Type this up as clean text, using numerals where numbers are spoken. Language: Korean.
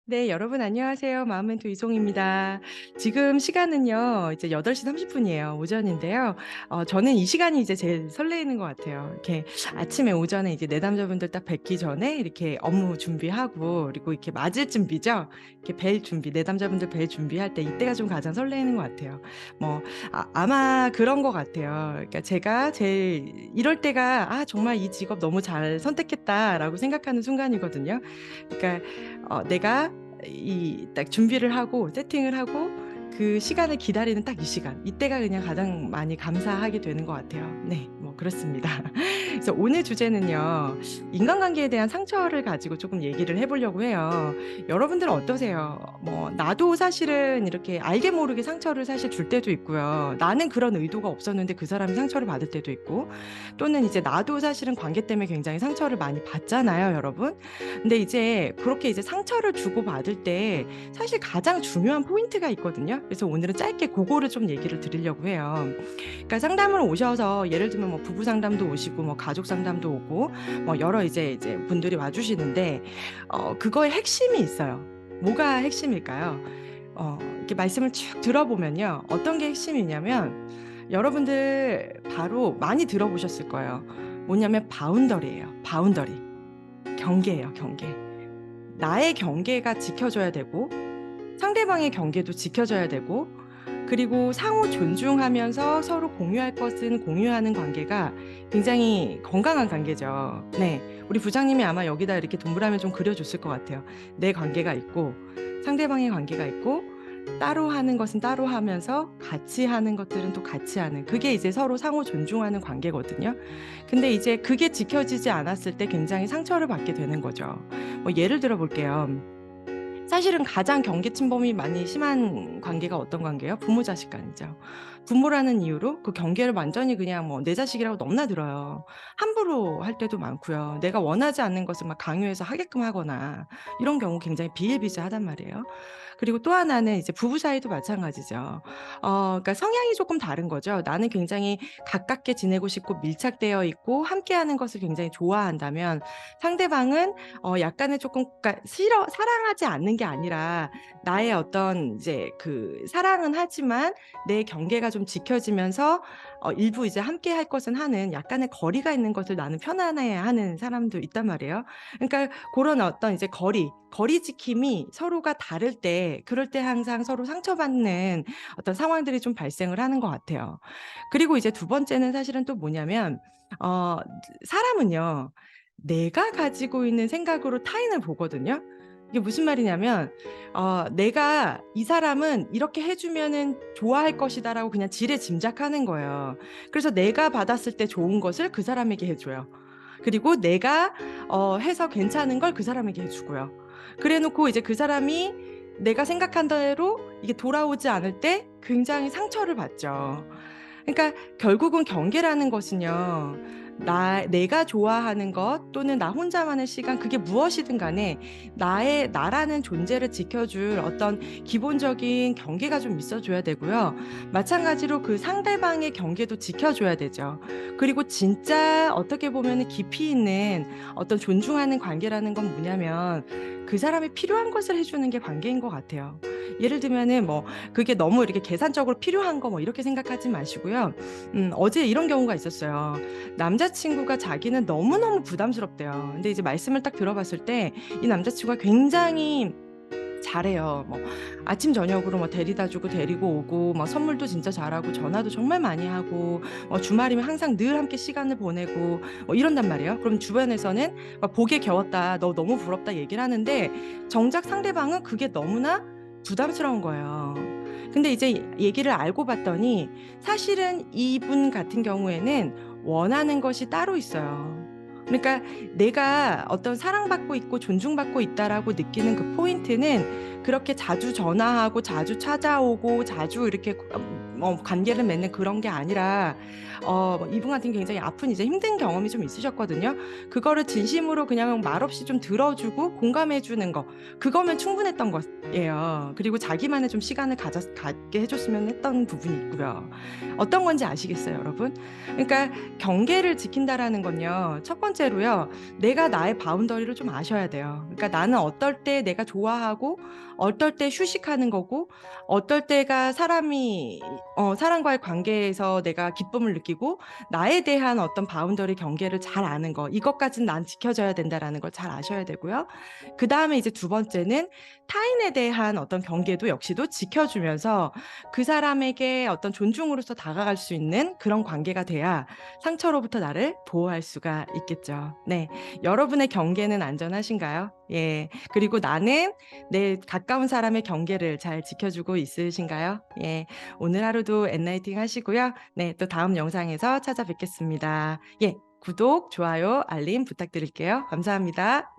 네, 여러분 안녕하세요. 마음멘토 이송입니다. 지금 시간은요, 이제 8시 30분이에요. 오전인데요. 저는 이 시간이 이제 제일 설레이는 것 같아요. 이렇게 아침에 오전에 이제 내담자분들 딱 뵙기 전에 이렇게 업무 준비하고, 그리고 이렇게 맞을 준비죠. 이렇게 뵐 준비, 내담자분들 뵐 준비할 때 이때가 좀 가장 설레이는 것 같아요. 뭐, 아마 그런 것 같아요. 그러니까 제가 제일 이럴 때가, 정말 이 직업 너무 잘 선택했다라고 생각하는 순간이거든요. 그러니까 내가 이 딱 준비를 하고 세팅을 하고 그 시간을 기다리는 딱 이 시간 이때가 그냥 가장 많이 감사하게 되는 것 같아요. 네, 뭐 그렇습니다. 그래서 오늘 주제는요, 인간관계에 대한 상처를 가지고 조금 얘기를 해보려고 해요. 여러분들은 어떠세요? 뭐 나도 사실은 이렇게 알게 모르게 상처를 사실 줄 때도 있고요. 나는 그런 의도가 없었는데 그 사람이 상처를 받을 때도 있고, 또는 이제 나도 사실은 관계 때문에 굉장히 상처를 많이 받잖아요, 여러분. 근데 이제 그렇게 이제 상처를 주고받을 때 사실 가장 중요한 포인트가 있거든요. 그래서 오늘은 짧게 그거를 좀 얘기를 드리려고 해요. 그러니까 상담을 오셔서 예를 들면 뭐 부부 상담도 오시고 뭐 가족 상담도 오고 뭐 여러 이제 분들이 와주시는데 그거의 핵심이 있어요. 뭐가 핵심일까요? 이렇게 말씀을 쭉 들어보면요. 어떤 게 핵심이냐면 여러분들 바로 많이 들어보셨을 거예요. 뭐냐면 바운더리예요. 바운더리. 경계예요, 경계. 나의 경계가 지켜져야 되고 상대방의 경계도 지켜져야 되고, 그리고 상호 존중하면서 서로 공유할 것은 공유하는 관계가 굉장히 건강한 관계죠. 네. 우리 부장님이 아마 여기다 이렇게 동그라미 좀 그려줬을 것 같아요. 내 관계가 있고, 상대방의 관계가 있고, 따로 하는 것은 따로 하면서 같이 하는 것들은 또 같이 하는. 그게 이제 서로 상호 존중하는 관계거든요. 근데 이제 그게 지켜지지 않았을 때 굉장히 상처를 받게 되는 거죠. 뭐 예를 들어 볼게요. 사실은 가장 경계 침범이 많이 심한 관계가 어떤 관계예요? 부모 자식 간이죠. 부모라는 이유로 그 경계를 완전히 그냥 뭐 내 자식이라고 넘나들어요. 함부로 할 때도 많고요. 내가 원하지 않는 것을 막 강요해서 하게끔 하거나 이런 경우 굉장히 비일비재하단 말이에요. 그리고 또 하나는 이제 부부 사이도 마찬가지죠. 그러니까 성향이 조금 다른 거죠. 나는 굉장히 가깝게 지내고 싶고 밀착되어 있고 함께하는 것을 굉장히 좋아한다면, 상대방은 약간의 조금, 그러니까 사랑하지 않는 게 아니라 나의 어떤 이제 그 사랑은 하지만 내 경계가 좀 지켜지면서 일부 이제 함께 할 것은 하는 약간의 거리가 있는 것을 나는 편안해야 하는 사람도 있단 말이에요. 그러니까 그런 어떤 이제 거리 지킴이 서로가 다를 때, 그럴 때 항상 서로 상처받는 어떤 상황들이 좀 발생을 하는 것 같아요. 그리고 이제 두 번째는 사실은 또 뭐냐면, 어, 사람은요, 내가 가지고 있는 생각으로 타인을 보거든요. 이게 무슨 말이냐면, 내가 이 사람은 이렇게 해주면은 좋아할 것이다라고 그냥 지레 짐작하는 거예요. 그래서 내가 받았을 때 좋은 것을 그 사람에게 해줘요. 그리고 내가 해서 괜찮은 걸 그 사람에게 해주고요. 그래 놓고 이제 그 사람이 내가 생각한 대로 이게 돌아오지 않을 때 굉장히 상처를 받죠. 그러니까 결국은 경계라는 것은요, 내가 좋아하는 것 또는 나 혼자만의 시간, 그게 무엇이든 간에 나라는 존재를 지켜줄 어떤 기본적인 경계가 좀 있어줘야 되고요. 마찬가지로 그 상대방의 경계도 지켜줘야 되죠. 그리고 진짜 어떻게 보면 깊이 있는 어떤 존중하는 관계라는 건 뭐냐면 그 사람이 필요한 것을 해주는 게 관계인 것 같아요. 예를 들면은 뭐 그게 너무 이렇게 계산적으로 필요한 거 뭐 이렇게 생각하지 마시고요. 어제 이런 경우가 있었어요. 남자친구가 자기는 너무너무 부담스럽대요. 근데 이제 말씀을 딱 들어봤을 때 이 남자친구가 굉장히 잘해요. 뭐 아침 저녁으로 뭐 데리다 주고 데리고 오고, 뭐 선물도 진짜 잘하고 전화도 정말 많이 하고, 주말이면 항상 늘 함께 시간을 보내고 뭐 이런단 말이에요. 그럼 주변에서는 막 "복에 겨웠다. 너 너무 부럽다." 얘기를 하는데, 정작 상대방은 그게 너무나 부담스러운 거예요. 근데 이제 얘기를 알고 봤더니 사실은 이분 같은 경우에는 원하는 것이 따로 있어요. 그러니까 내가 어떤 사랑받고 있고 존중받고 있다라고 느끼는 그 포인트는 그렇게 자주 전화하고 자주 찾아오고 자주 이렇게 관계를 맺는 그런 게 아니라 뭐 이분 같은 경우 굉장히 아픈 이제 힘든 경험이 좀 있으셨거든요. 그거를 진심으로 그냥 말없이 좀 들어주고 공감해 주는 거, 그거면 충분했던 것이에요. 그리고 자기만의 좀 시간을 갖게 해 줬으면 했던 부분이 있고요. 어떤 건지 아시겠어요, 여러분? 그러니까 경계를 지킨다라는 건요. 첫 번째로요. 내가 나의 바운더리를 좀 아셔야 돼요. 그러니까 나는 어떨 때 내가 좋아하고 어떨 때 휴식하는 거고 어떨 때가 사람과의 관계에서 내가 기쁨을 느끼고 나에 대한 어떤 바운더리 경계를 잘 아는 거, 이것까지는 난 지켜줘야 된다라는 걸 잘 아셔야 되고요. 그다음에 이제 두 번째는 타인에 대한 어떤 경계도 역시도 지켜주면서 그 사람에게 어떤 존중으로서 다가갈 수 있는 그런 관계가 돼야 상처로부터 나를 보호할 수가 있겠죠. 네. 여러분의 경계는 안전하신가요? 예. 그리고 나는 내 가까운 사람의 경계를 잘 지켜주고 있으신가요? 예. 오늘 하루도 엔라이팅 하시고요. 네. 또 다음 영상에서 찾아뵙겠습니다. 예. 구독, 좋아요, 알림 부탁드릴게요. 감사합니다.